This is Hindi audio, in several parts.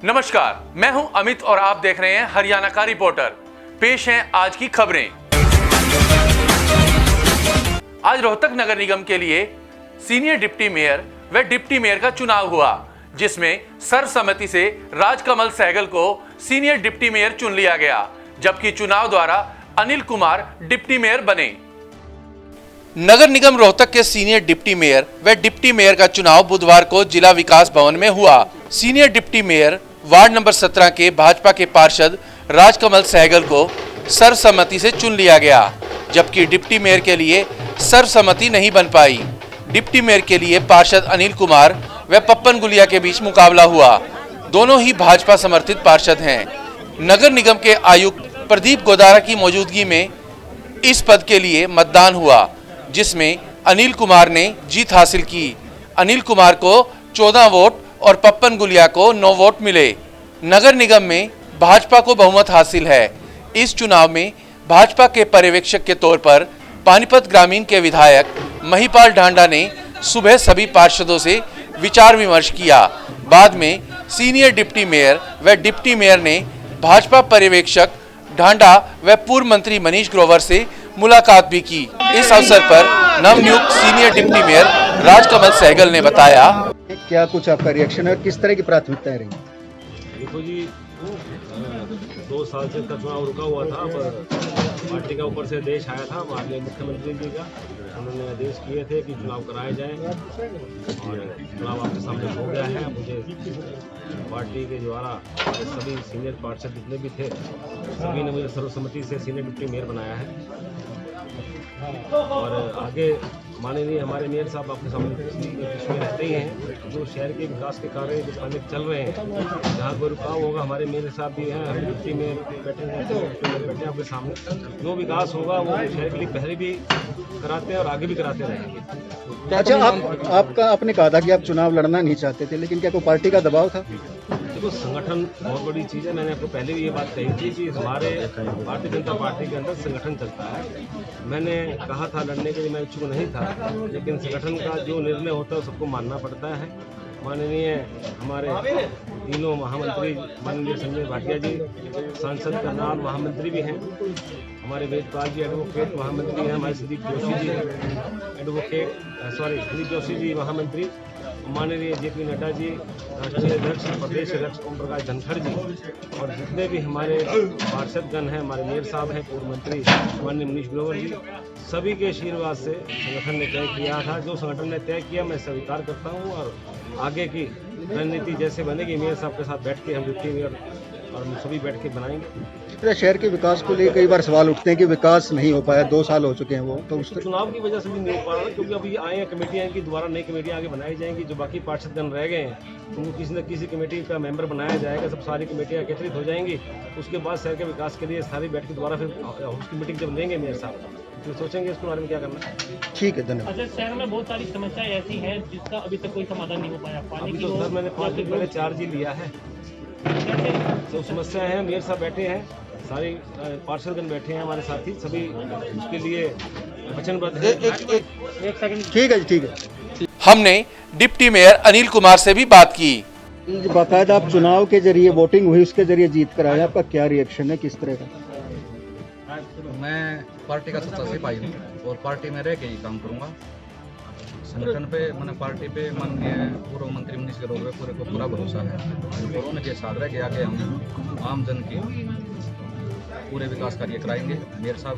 नमस्कार, मैं हूं अमित और आप देख रहे हैं हरियाणा का रिपोर्टर। पेश हैं आज की खबरें। आज रोहतक नगर निगम के लिए सीनियर डिप्टी मेयर व डिप्टी मेयर का चुनाव हुआ, जिसमें सर्वसम्मति से राजकमल सहगल को सीनियर डिप्टी मेयर चुन लिया गया, जबकि चुनाव द्वारा अनिल कुमार डिप्टी मेयर बने। नगर निगम रोहतक के सीनियर डिप्टी मेयर व डिप्टी मेयर का चुनाव बुधवार को जिला विकास भवन में हुआ। Senior deputy mayor ward number 17 के भाजपा के पार्षद राजकमल सहगल को सर्वसम्मति से चुन लिया गया, जबकि डिप्टी मेयर के लिए सर्वसम्मति नहीं बन पाई। डिप्टी मेयर के लिए पार्षद अनिल कुमार व पप्पन गुलिया के बीच मुकाबला हुआ। दोनों ही भाजपा समर्थित पार्षद हैं। नगर निगम के आयुक्त प्रदीप गोदारा की मौजूदगी में इस पद के लिए मतदान हुआ, जिसमें अनिल कुमार ने जीत हासिल की। अनिल कुमार को 14 वोट और पप्पन गुलिया को 9 वोट मिले। नगर निगम में भाजपा को बहुमत हासिल है। इस चुनाव में भाजपा के पर्यवेक्षक के तौर पर पानीपत ग्रामीण के विधायक महिपाल ढांडा ने सुबह सभी पार्षदों से विचार विमर्श किया। बाद में सीनियर डिप्टी मेयर व डिप्टी मेयर ने भाजपा पर्यवेक्षक ढांडा व पूर्व मंत्री मनीष ग्रोवर से मुलाकात भी की। इस अवसर पर नवनियुक्त senior deputy mayor Rajkamal Sehgal ने बताया, क्या कुछ आपका रिएक्शन है और किस तरह की प्राथमिकताएं रही? देखो जी, 2 साल से इसका चुनाव रुका हुआ था, पर पार्टी का ऊपर से आदेश आया था माननीय मुख्यमंत्री जी का। उन्होंने आदेश किए थे कि चुनाव कराए जाएं और चुनाव आपके सामने हो गया है। मुझे पार्टी के द्वारा सभी सीनियर पार्षद जितने भी थे, सभी ने मुझे सर्वसम्मति से सीनियर डिप्टी मेयर बनाया है। और आगे माननीय हमारे मेयर साहब आपके सामने में रहते ही हैं। जो शहर के विकास के कार्य जो पहले चल रहे हैं, जहाँ कोई रुकाव होगा, हमारे मेयर साहब भी हैं, हम डिप्टी मेयर बैठे हैं आपके सामने। जो विकास होगा वो शहर के लिए पहले भी कराते हैं और आगे भी कराते रहेंगे। अच्छा, आपका आपने कहा था कि आप चुनाव लड़ना नहीं चाहते थे, लेकिन क्या कोई पार्टी का दबाव था? देखो, संगठन बहुत बड़ी चीज़ है। मैंने आपको पहले भी ये बात कही थी कि हमारे भारतीय जनता पार्टी के अंदर संगठन चलता है। मैंने कहा था लड़ने के लिए मैं इच्छुक नहीं था, लेकिन संगठन का जो निर्णय होता है सबको मानना पड़ता है। माननीय हमारे तीनों महामंत्री माननीय संजय भाटिया जी, सांसद करनाल महामंत्री भी हैं, हमारे वेदपाल जी एडवोकेट महामंत्री हैं, हमारे सुदीप जोशी जी महामंत्री, माननीय जेपी नड्डा जी राष्ट्रीय अध्यक्ष, प्रदेश अध्यक्ष ओम प्रकाश धनखड़ जी, और जितने भी हमारे पार्षदगण हैं, हमारे मेयर साहब हैं, पूर्व मंत्री माननीय मनीष ग्रोवर जी, सभी के आशीर्वाद से संगठन ने तय किया था। जो संगठन ने तय किया मैं स्वीकार करता हूँ, और आगे की रणनीति जैसे बनेगी मेयर साहब के साथ बैठ के हम डिप्टी मेयर और हम सभी बैठ के बनाएंगे। शहर के विकास को लेकर कई बार सवाल उठते हैं कि विकास नहीं हो पाया, 2 साल हो चुके हैं वो, तो उस चुनाव की वजह से भी नहीं हो पा रहा, क्योंकि अभी आए हैं कमेटियाँ की, दोबारा नई कमेटियाँ आगे बनाई जाएंगी। जो बाकी पार्षदगण रह गए हैं उनको किसी न किसी कमेटी का मेंबर बनाया जाएगा। सब सारी कमेटियाँ एकत्रित हो जाएंगी, उसके बाद शहर के विकास के लिए सारी बैठ के दोबारा फिर हाउस की मीटिंग जब लेंगे मेयर साहब, तो सोचेंगे इसके बारे में क्या करना है। ठीक है, धन्यवाद। अच्छा, शहर में बहुत सारी समस्याएं ऐसी हैं जिसका अभी तक कोई समाधान नहीं हो पाया। पानी अभी की तो सर मैंने 5 दिन पहले चार्ज ही लिया है। जो समस्याएं हैं, मेयर साहब बैठे हैं, सारे पार्षदगण बैठे हैं हमारे साथी, सभी उसके लिए वचनबद्ध हैं। एक सेकंड। ठीक है जी, ठीक है। हमने डिप्टी मेयर अनिल कुमार से भी बात की। बाकायदा आप चुनाव के जरिए वोटिंग हुई, उसके जरिए जीत कर आए, आपका क्या रिएक्शन है, किस तरह का? मैं पार्टी का सच्चा सिपाही हूँ और पार्टी में रह के ही काम करूँगा। संगठन पे मैंने पार्टी पे माननीय पूर्व मंत्री मनीष ग्रोवर पूरे को पूरा भरोसा है और उनके साथ रह के आगे हम आम जन की पूरे विकास कार्य कराएंगे। मेयर साहब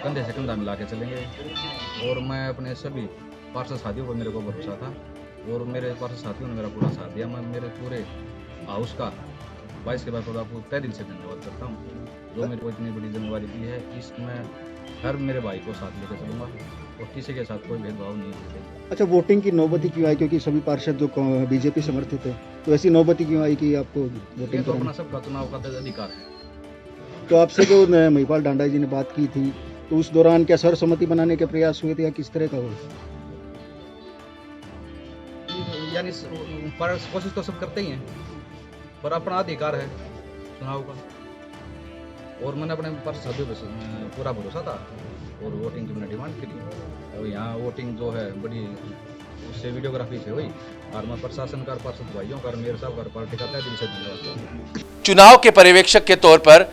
कंधे से कंधा मिला के चलेंगे और मैं अपने सभी पार्षद साथियों को, मेरे को भरोसा था और मेरे पार्षद साथियों ने मेरा पूरा साथ दिया। मैं मेरे पूरे हाउस का 22 के बाद आपको तय दिल से धन्यवाद करता हूँ, जो मेरे को इतनी बड़ी जिम्मेवारी दी है। इसमें हर मेरे भाई को साथ लेकर चलूँगा और किसी के साथ कोई भेदभाव नहीं करेगा। अच्छा, वोटिंग की नौबती क्यों आई? क्योंकि सभी पार्षद जो बीजेपी समर्थित है, तो ऐसी नौबती क्यों आई कि आपको वोटिंग तो करना? अपना सबका चुनाव का अधिकार है। तो आपसे जो महिपाल ढांडा जी ने बात की थी, तो उस दौरान क्या सर्वसम्मति बनाने के प्रयास हुए थे या किस तरह का हुआ? यानी कोशिश तो सब करते ही हैं, पर अपना अधिकार है चुनाव का और मैंने अपने पार्षदों पे पूरा भरोसा था और वोटिंग की मैंने डिमांड करी। और यहाँ वोटिंग जो है बड़ी उससे वीडियोग्राफी से हुई। और मैं प्रशासन का, पार्षद भाइयों का, मेयर साहब का, पार्टी का तहे दिल से धन्यवाद करता हूं। चुनाव के पर्यवेक्षक के तौर पर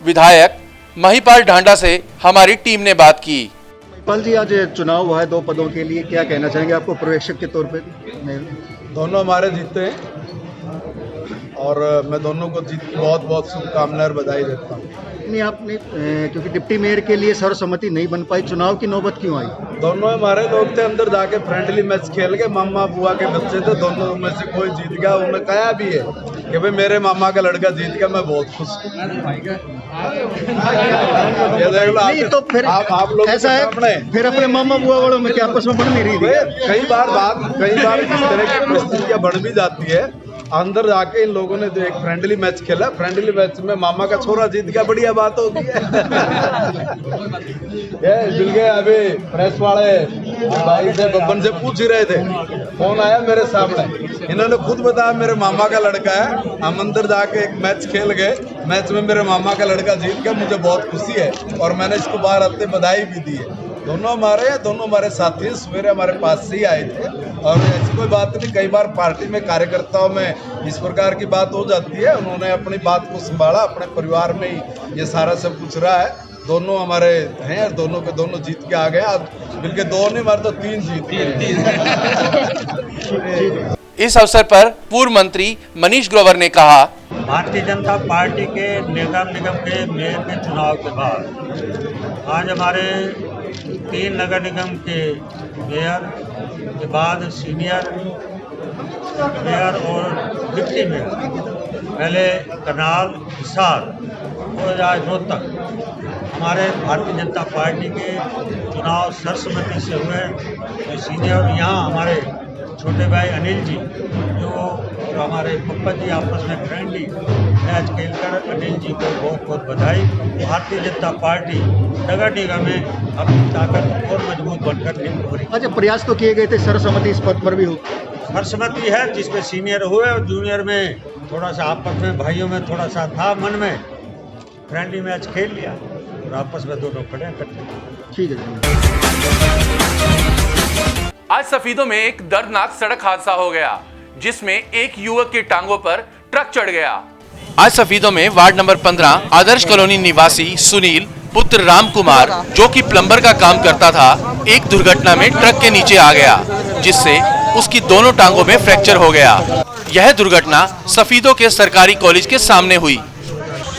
विधायक महिपाल ढांडा से हमारी टीम ने बात की। महिपाल जी, आज चुनाव हुआ है 2 पदों के लिए, क्या कहना चाहेंगे आपको पर्यवेक्षक के तौर पे? दोनों हमारे जीते हैं और मैं दोनों को जीत की बहुत बहुत शुभकामनाएं और बधाई देता हूँ। नहीं, आपने क्योंकि डिप्टी मेयर के लिए सर्वसम्मति नहीं बन पाई, चुनाव की नौबत क्यों आई? दोनों हमारे लोग थे, अंदर जाके फ्रेंडली मैच खेल के, मामा बुआ के बच्चे थे, दोनों में से कोई जीत गया। उन्होंने कहा भी है कि भाई मेरे मामा का लड़का जीत गया, मैं बहुत खुश हूँ। ये देख लो, नहीं तो फिर आप लोग ऐसा है, फिर अपने मामा बुआ वालों में क्या आपस में बढ़ नहीं रही थी? कई बार इस तरह की परिस्थितियां बढ़ भी जाती है। अंदर जाके इन लोगों ने जो एक फ्रेंडली मैच खेला, फ्रेंडली मैच में मामा का छोरा जीत गया, बढ़िया बात होती है। ये मिल गए अभी प्रेस वाले भाई से, बब्बन से पूछ ही रहे थे, फोन आया मेरे सामने, इन्होंने खुद बताया मेरे मामा का लड़का है। हम अंदर जाके एक मैच खेल गए, मैच में मेरे मामा का लड़का जीत गया, मुझे बहुत खुशी है और मैंने इसको बाहर आते बधाई भी दी है। दोनों हमारे साथी हैं, सवेरे हमारे पास से ही आए थे और ऐसी कोई बात नहीं। कई बार पार्टी में कार्यकर्ताओं में इस प्रकार की बात हो जाती है, उन्होंने अपनी बात को संभाला, अपने परिवार में ही ये सारा सब कुछ रहा है। दोनों हमारे हैं और दोनों के दोनों जीत के आ गए। अब मिलके 2 नहीं मार तो 3 जीत गए। इस अवसर पर पूर्व मंत्री मनीष ग्रोवर ने कहा, भारतीय जनता पार्टी के नगर निगम के मेयर के चुनाव के बाद आज हमारे 3 नगर निगम के मेयर के बाद सीनियर मेयर और डिप्टी मेयर, पहले करनाल, हिसार और आज रोहतक हमारे भारतीय जनता पार्टी के चुनाव सर्वसम्मति से हुए। तो सीनियर यहाँ हमारे छोटे भाई अनिल जी जो और हमारे पप्पा जी आपस में फ्रेंडली मैच खेलकर अनिल जी को बहुत बहुत बधाई। भारतीय जनता पार्टी नगर निगम में अपनी ताकत और मजबूत बनकर निकली। अच्छा, प्रयास तो किए गए थे सर्वसम्मति इस पद पर भी हो? सर्वसम्मति है जिसमें सीनियर हुए और जूनियर में थोड़ा सा आपस में भाइयों में थोड़ा सा था, मन में फ्रेंडली मैच खेल लिया और आपस में दोनों खड़े इकट्ठे। ठीक है। आज सफीदों में एक दर्दनाक सड़क हादसा हो गया जिसमें एक युवक की टांगों पर ट्रक चढ़ गया। आज सफीदों में वार्ड नंबर 15 आदर्श कॉलोनी निवासी सुनील पुत्र राम कुमार जो कि प्लम्बर का काम करता था, एक दुर्घटना में ट्रक के नीचे आ गया जिससे उसकी दोनों टांगों में फ्रैक्चर हो गया। यह दुर्घटना सफीदों के सरकारी कॉलेज के सामने हुई।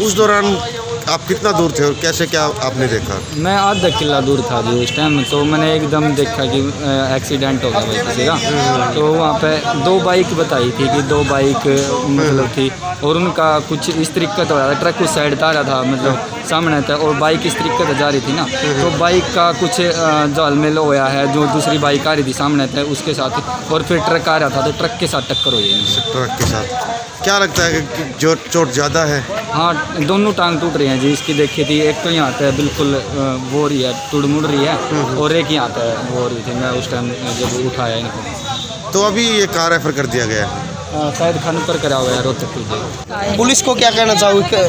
उस दौरान आप कितना दूर थे और कैसे क्या आपने देखा? मैं आधा किला दूर था जी उस टाइम, तो मैंने एकदम देखा कि एक्सीडेंट हो गया भाई किसी का। तो वहाँ पे 2 बाइक बताई थी कि 2 बाइक मतलब थी और उनका कुछ इस तरीके से हो रहा था, ट्रक उस साइड आ रहा था मतलब सामने था और बाइक इस तरीके से जा रही थी ना, तो बाइक का कुछ जालमेल होया है जो दूसरी बाइक आ रही थी सामने था उसके साथ, और फिर ट्रक आ रहा था तो ट्रक के साथ टक्कर हुई। ट्रक के साथ क्या लगता है कि जो चोट ज़्यादा है? हाँ, दोनों टांग टूट रही हैं जी इसकी। देखी थी एक तो यहाँ पे बिल्कुल वो रही है, टुड़ मुड़ रही है और एक यहाँ पे वो हो रही थी। मैं उस टाइम जब उठाया इनको तो अभी ये कार रेफर कर दिया गया है, शायद खानपुर करा हुआ है रोहतक। पुलिस को क्या कहना चाहोगे?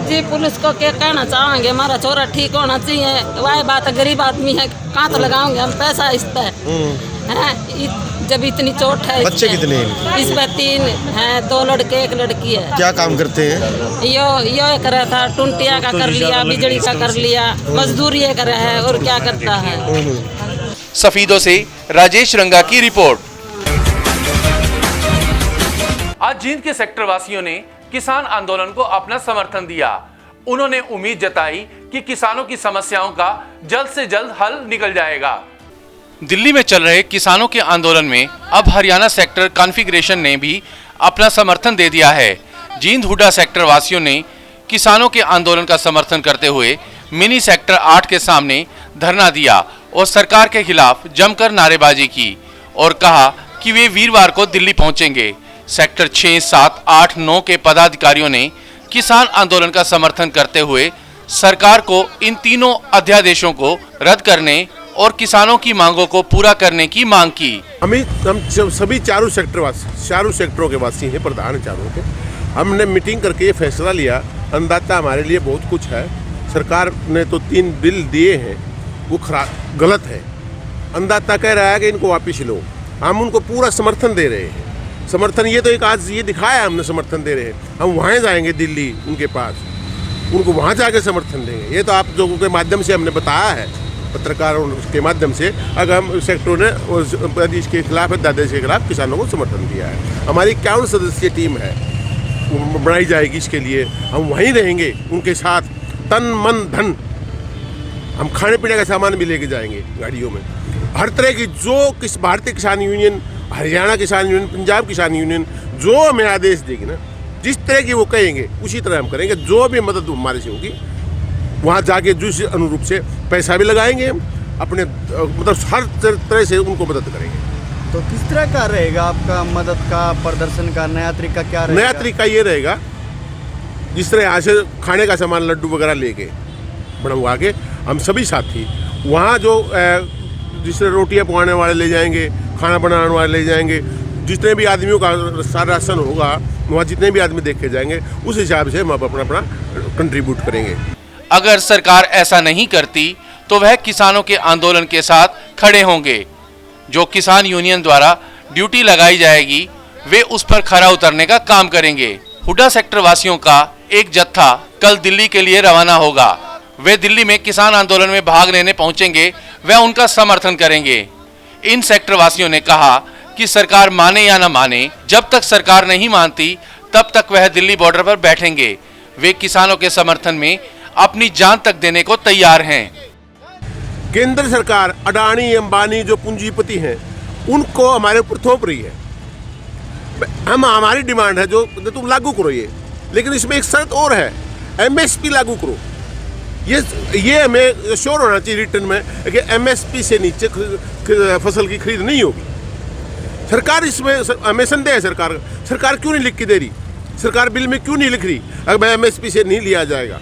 जी पुलिस को क्या कहना चाहेंगे, हमारा छोरा ठीक होना चाहिए। वही बात है, गरीब आदमी है, कहाँ तो लगाओगे हम पैसा इस पे हैं। जब इतनी चोट है। बच्चे कितने हैं? इस पे 3 हैं, 2 लड़के 1 लड़की है। क्या काम करते हैं? यो कर रहा था, टुंटिया का कर लिया, बिजली का कर लिया, मजदूरी कर रहा है और क्या करता है। सफीदों से राजेश रंगा की रिपोर्ट। आज जींद के सेक्टर वासियों ने किसान आंदोलन को अपना समर्थन दिया। उन्होंने उम्मीद जताई कि किसानों की समस्याओं का जल्द से जल्द हल निकल जाएगा। दिल्ली में चल रहे किसानों के आंदोलन में अब हरियाणा सेक्टर कॉन्फ़िगरेशन ने भी अपना समर्थन दे दिया है। जींद हुडा सेक्टर वासियों ने किसानों के आंदोलन का समर्थन करते हुए मिनी सेक्टर 8 के सामने धरना दिया और सरकार के खिलाफ जमकर नारेबाजी की और कहा कि वे वीरवार को दिल्ली पहुंचेंगे। सेक्टर 6, 7, 8, 9 के पदाधिकारियों ने किसान आंदोलन का समर्थन करते हुए सरकार को इन तीनों अध्यादेशों को रद्द करने और किसानों की मांगों को पूरा करने की मांग की। हम सभी चारों सेक्टरों के वासी हैं, प्रधान चारों के। हमने मीटिंग करके ये फैसला लिया, अंदाजा हमारे लिए बहुत कुछ है। सरकार ने तो 3 बिल दिए हैं, वो गलत है। अंदाता कह रहा है कि इनको वापस लो, हम उनको पूरा समर्थन दे रहे हैं। समर्थन ये तो एक आज ये दिखाया हमने समर्थन दे रहे हैं। हम वहाँ जाएंगे दिल्ली उनके पास, उनको वहाँ जाके समर्थन देंगे। ये तो आप लोगों के माध्यम से हमने बताया है, पत्रकारों के माध्यम से। अगर हम सेक्टरों ने इसके खिलाफ, अध्यादेश के खिलाफ किसानों को समर्थन दिया है। हमारी 51 सदस्यीय टीम है, वो बनाई जाएगी। इसके लिए हम वहीं रहेंगे उनके साथ, तन मन धन। हम खाने पीने का सामान भी लेके जाएंगे गाड़ियों में। हर तरह की जो भारतीय किसान यूनियन, हरियाणा किसान यूनियन, पंजाब किसान यूनियन जो हमें आदेश देगी ना, जिस तरह की वो कहेंगे उसी तरह हम करेंगे। जो भी मदद हमारे से होगी वहाँ जाके जिस अनुरूप से पैसा भी लगाएंगे हम अपने, मतलब हर तरह से उनको मदद करेंगे। तो किस तरह का रहेगा आपका मदद का प्रदर्शन का नया तरीका क्या रहेगा? नया तरीका ये रहेगा, जिस तरह यहाँ से खाने का सामान लड्डू वगैरह लेके बनवा के हम सभी साथी वहाँ जो जिस तरह रोटियाँ पकाने वाले ले जाएंगे, खाना बनाने वाले ले जाएंगे, जितने भी आदमियों का सारा राशन होगा वहाँ जितने भी आदमी देखे जाएंगे उस हिसाब से हम अपना अपना कंट्रीब्यूट करेंगे। अगर सरकार ऐसा नहीं करती तो वह किसानों के आंदोलन के साथ खड़े होंगे। जो किसान यूनियन द्वारा ड्यूटी लगाई जाएगी वे उस पर खरा उतरने का काम करेंगे। हुड्डा सेक्टर वासियों का एक जत्था कल दिल्ली के लिए रवाना होगा। वे दिल्ली में किसान आंदोलन में भाग लेने पहुंचेंगे, वह उनका समर्थन करेंगे। इन सेक्टर वासियों ने कहा कि सरकार माने या न माने, जब तक सरकार नहीं मानती तब तक वह दिल्ली बॉर्डर पर बैठेंगे। वे किसानों के समर्थन में अपनी जान तक देने को तैयार हैं। केंद्र सरकार अडानी अंबानी जो पूंजीपति हैं उनको हमारे ऊपर थोप रही है। हमारी डिमांड है जो तुम लागू करो ये, लेकिन इसमें एक शर्त और है, एमएसपी लागू करो। ये हमें श्योर होना चाहिए रिटर्न में कि एमएसपी से नीचे फसल की खरीद नहीं होगी। सरकार इसमें हमें संदेह है, सरकार क्यों नहीं लिख के दे रही, सरकार बिल में क्यों नहीं लिख रही अगर एमएसपी से नहीं लिया जाएगा।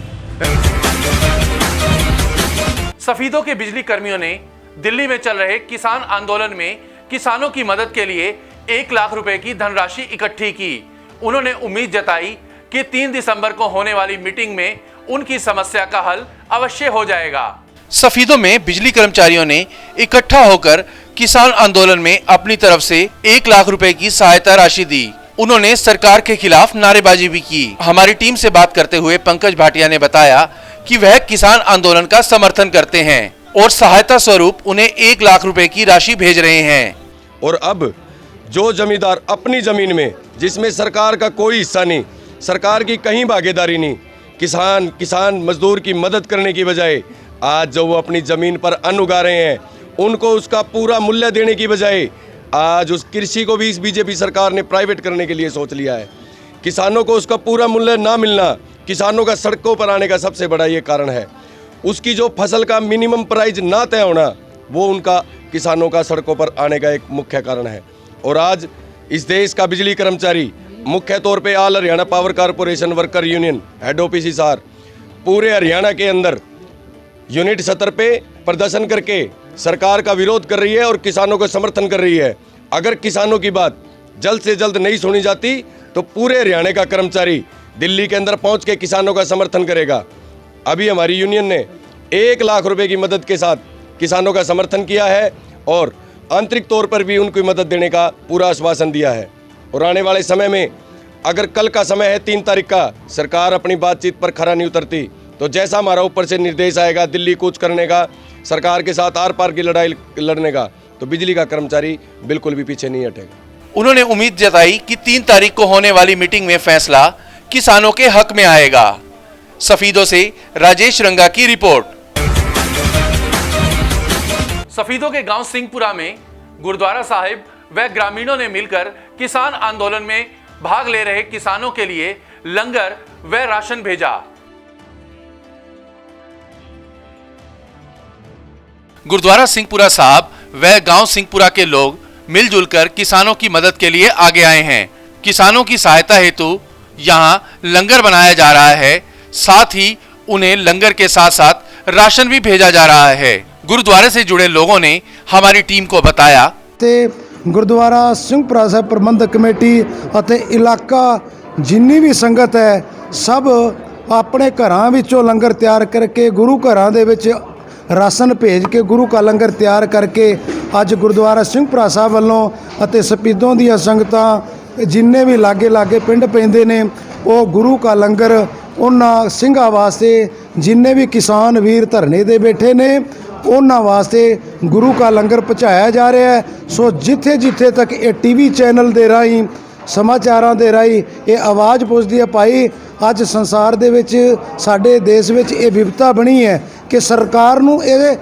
सफीदों के बिजली कर्मियों ने दिल्ली में चल रहे किसान आंदोलन में किसानों की मदद के लिए 1 लाख रुपए की धनराशि इकट्ठी की। उन्होंने उम्मीद जताई कि 3 दिसंबर को होने वाली मीटिंग में उनकी समस्या का हल अवश्य हो जाएगा। सफीदों में बिजली कर्मचारियों ने इकट्ठा होकर किसान आंदोलन में अपनी तरफ से 1 लाख रुपए की सहायता राशि दी। उन्होंने सरकार के खिलाफ नारेबाजी भी की। हमारी टीम से बात करते हुए पंकज भाटिया ने बताया कि वह किसान आंदोलन का समर्थन करते हैं और सहायता स्वरूप उन्हें 1 लाख रुपए की राशि भेज रहे हैं। और अब जो जमींदार अपनी जमीन में, जिसमें सरकार का कोई हिस्सा नहीं, सरकार की कहीं भागीदारी नहीं, किसान मजदूर की मदद करने की बजाय आज जो वो अपनी ज़मीन पर अन्न उगा रहे हैं उनको उसका पूरा मूल्य देने की बजाय आज उस कृषि को भी इस बीजेपी सरकार ने प्राइवेट करने के लिए सोच लिया है। किसानों को उसका पूरा मूल्य ना मिलना किसानों का सड़कों पर आने का सबसे बड़ा ये कारण है। उसकी जो फसल का मिनिमम प्राइस ना तय होना वो उनका किसानों का सड़कों पर आने का एक मुख्य कारण है। और आज इस देश का बिजली कर्मचारी, मुख्य तौर पे all Haryana power corporation worker union head office Hisar, पूरे हरियाणा के अंदर यूनिट स्तर पे प्रदर्शन करके सरकार का विरोध कर रही है और किसानों को समर्थन कर रही है। अगर किसानों की बात जल्द से जल्द नहीं सुनी जाती तो पूरे हरियाणा का कर्मचारी दिल्ली के अंदर पहुंच के किसानों का समर्थन करेगा। अभी हमारी यूनियन ने 1 लाख रुपए की मदद के साथ किसानों का समर्थन किया है और आंतरिक तौर पर भी उनको मदद देने का पूरा आश्वासन दिया है। और आने वाले समय में अगर कल का समय है 3 तारीख का, सरकार अपनी बातचीत पर खरा नहीं उतरती तो जैसा हमारा ऊपर से निर्देश आएगा दिल्ली कूच करने का, सरकार के साथ आर पार की लड़ाई लड़ने का, तो बिजली का कर्मचारी बिल्कुल भी पीछे नहीं हटेगा। उन्होंने उम्मीद जताई कि 3 तारीख को होने वाली मीटिंग में फैसला किसानों के हक में आएगा। सफीदों से राजेश रंगा की रिपोर्ट। सफीदों के गांव सिंहपुरा में गुरुद्वारा साहिब व ग्रामीणों ने मिलकर किसान आंदोलन में भाग ले रहे किसानों के लिए लंगर व राशन भेजा। गुरुद्वारा सिंहपुरा साहब व गांव सिंहपुरा के लोग मिलजुल कर किसानों की मदद के लिए आगे आए हैं। किसानों की सहायता हेतु यहां लंगर बनाया जा रहा है, साथ ही उन्हें लंगर के साथ साथ राशन भी भेजा जा रहा है। गुरुद्वारे से जुड़े लोगों ने हमारी टीम को बताया गुरुद्वारा सिंहपुरा साहब प्रबंधक कमेटी ਅਤੇ ਇਲਾਕਾ ਜਿੰਨੀ ਵੀ ਸੰਗਤ ਹੈ ਸਭ ਆਪਣੇ ਘਰਾਂ ਵਿੱਚੋਂ ਲੰਗਰ ਤਿਆਰ ਕਰਕੇ ਗੁਰੂ ਘਰਾਂ ਦੇ ਵਿੱਚ ਰਾਸ਼ਨ ਭੇਜ ਕੇ ਗੁਰੂ ਕਾ ਲੰਗਰ ਤਿਆਰ ਕਰਕੇ ਅੱਜ ਗੁਰਦੁਆਰਾ ਸਿੰਘਪੁਰਾ ਸਾਹਿਬ ਵੱਲੋਂ ਅਤੇ ਸਪੀਦੋਂ ਦੀਆਂ ਸੰਗਤਾਂ ਜਿੰਨੇ ਵੀ ਲਾਗੇ ਪਿੰਡ ਪੈਂਦੇ ਨੇ ਉਹ ਗੁਰੂ ਕਾ ਲੰਗਰ ਉਹਨਾਂ ਸਿੰਘਾਂ ਵਾਸਤੇ, ਜਿੰਨੇ ਵੀ ਕਿਸਾਨ ਵੀਰ ਧਰਨੇ ਦੇ ਬੈਠੇ ਨੇ ਉਹਨਾਂ ਵਾਸਤੇ ਗੁਰੂ ਕਾ ਲੰਗਰ ਪਹੁੰਚਾਇਆ ਜਾ ਰਿਹਾ ਹੈ। ਸੋ ਜਿੱਥੇ ਤੱਕ ਇਹ ਟੀਵੀ ਚੈਨਲ ਦੇ ਰਾਹੀਂ, ਸਮਾਚਾਰਾਂ ਦੇ ਰਾਹੀਂ ਇਹ ਆਵਾਜ਼ ਪਹੁੰਚਦੀ ਹੈ, ਭਾਈ ਅੱਜ ਸੰਸਾਰ ਦੇ ਵਿੱਚ, ਸਾਡੇ ਦੇਸ਼ ਵਿੱਚ ਇਹ ਵਿਵਸਥਾ ਬਣੀ ਹੈ ਕਿ ਸਰਕਾਰ ਨੂੰ ਇਹ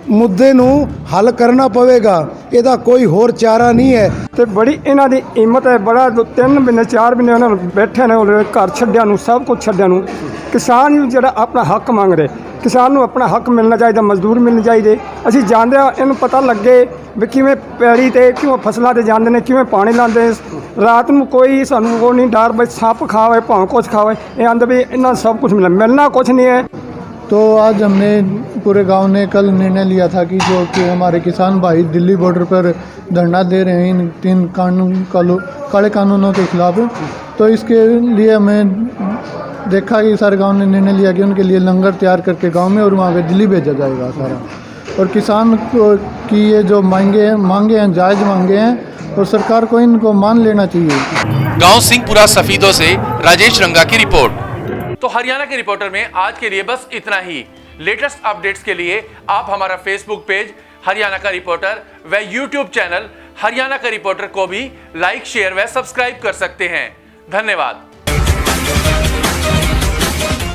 ਮੁੱਦੇ ਨੂੰ ਹੱਲ ਕਰਨਾ ਪਵੇਗਾ, ਇਹਦਾ ਕੋਈ ਹੋਰ ਚਾਰਾ ਨਹੀਂ ਹੈ। ਤੇ ਬੜੀ ਇਹਨਾਂ ਦੀ ਹਿੰਮਤ ਹੈ, ਬੜਾ 3 ਮਹੀਨੇ 4 ਮਹੀਨੇ ਉਹਨਾਂ ਨੂੰ ਬੈਠੇ ਨੇ, ਘਰ ਛੱਡਿਆਂ ਨੂੰ, ਸਭ ਕੁਝ ਛੱਡਿਆਂ ਨੂੰ। ਕਿਸਾਨ ਜਿਹੜਾ ਆਪਣਾ ਹੱਕ ਮੰਗ ਰਹੇ, ਕਿਸਾਨ ਨੂੰ ਆਪਣਾ ਹੱਕ ਮਿਲਣਾ ਚਾਹੀਦਾ, ਮਜ਼ਦੂਰ ਮਿਲਣੇ ਚਾਹੀਦੇ। ਅਸੀਂ ਜਾਣਦੇ ਹਾਂ, ਇਹਨੂੰ ਪਤਾ ਲੱਗੇ ਵੀ ਕਿਵੇਂ ਪੈੜੀ ਤੇ ਕਿਉਂ ਫਸਲਾਂ ਤੇ ਜਾਂਦੇ ਨੇ, ਕਿਵੇਂ ਪਾਣੀ ਲਾਉਂਦੇ। ਰਾਤ ਨੂੰ ਕੋਈ ਸਾਨੂੰ ਉਹ ਨਹੀਂ ਡਰ ਬਈ ਸੱਪ ਖਾਵੇ ਭਾਵੇਂ ਕੁਛ ਖਾਵੇ, ਇਹ ਆਂਦੇ भी इतना सब कुछ मिलना कुछ नहीं है। तो आज हमने पूरे गांव ने कल निर्णय लिया था कि जो कि हमारे किसान भाई दिल्ली बॉर्डर पर धरना दे रहे हैं इन 3 काले कानूनों के खिलाफ, तो इसके लिए हमें देखा कि सारे गांव ने निर्णय लिया कि उनके लिए लंगर तैयार करके गांव में और वहाँ पे दिल्ली भेजा जाएगा सारा। और किसान की ये जो मांगे हैं जायज़ मांगे हैं और सरकार को इनको मान लेना चाहिए। गांव सिंहपुरा सफीदों से राजेश रंगा की रिपोर्ट। तो हरियाणा के रिपोर्टर में आज के लिए बस इतना ही। लेटेस्ट अपडेट्स के लिए आप हमारा फेसबुक पेज हरियाणा का रिपोर्टर व यूट्यूब चैनल हरियाणा का रिपोर्टर को भी लाइक, शेयर व सब्सक्राइब कर सकते हैं। धन्यवाद।